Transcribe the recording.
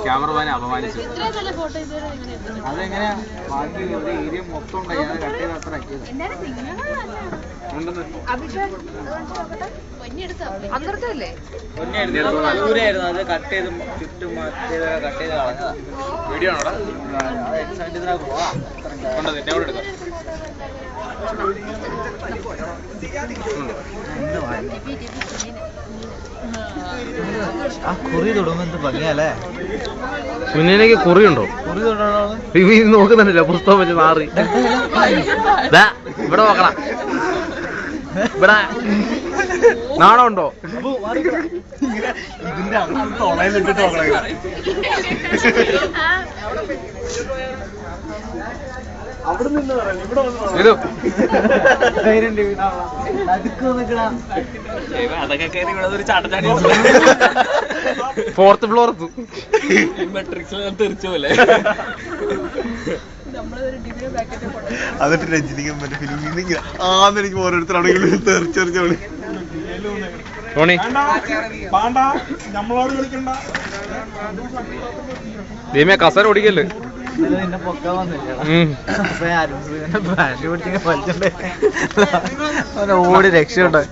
ക്യാമറമാനെ അപമാനിച്ചു. അതെങ്ങനെയാ ബാക്കി ഒരു ഏരിയ മൊത്തം ഉണ്ടായി കട്ട് ചെയ്ത് അത്ര ദൂരെയായിരുന്നു. അത് കട്ട് ചെയ്ത് ചുറ്റും കട്ട് ചെയ്ത് കളഞ്ഞതാ. വീഡിയോ ആണോടാ? നിന്നെ കൂടെ എടുക്കാം. ആ കുറി തൊടുമ്പോ എന്ത് ഭംഗിയല്ലേ. സുനിലേക്ക് കുറിയുണ്ടോ? കുറി തൊടണോ നോക്കുന്നുണ്ടല്ലോ പുസ്തകം വെച്ച് മാറി. ഇവിടെ നോക്കണം. ഇവിടെ നാണമുണ്ടോ? ഇതിന്റെ തൊളയിലിട്ടിട്ട് നോക്കണം. ഫോർത്ത് ഫ്ലോർ മെട്രിക്സിൽ തെറിച്ചു പോലെ. അതിട്ട് രഞ്ജിനിക്കും മറ്റേ ഫിലിമിൽ ആന്നെനിക്ക് ഓരോരുത്തരാണെങ്കിലും തെറിച്ചെറിച്ചോളി. ദീമേ കസര ഓടിക്കല്ലേ. നിന്നെ പൊക്കാൻ വന്നില്ല. ഓടി രക്ഷയുണ്ട്.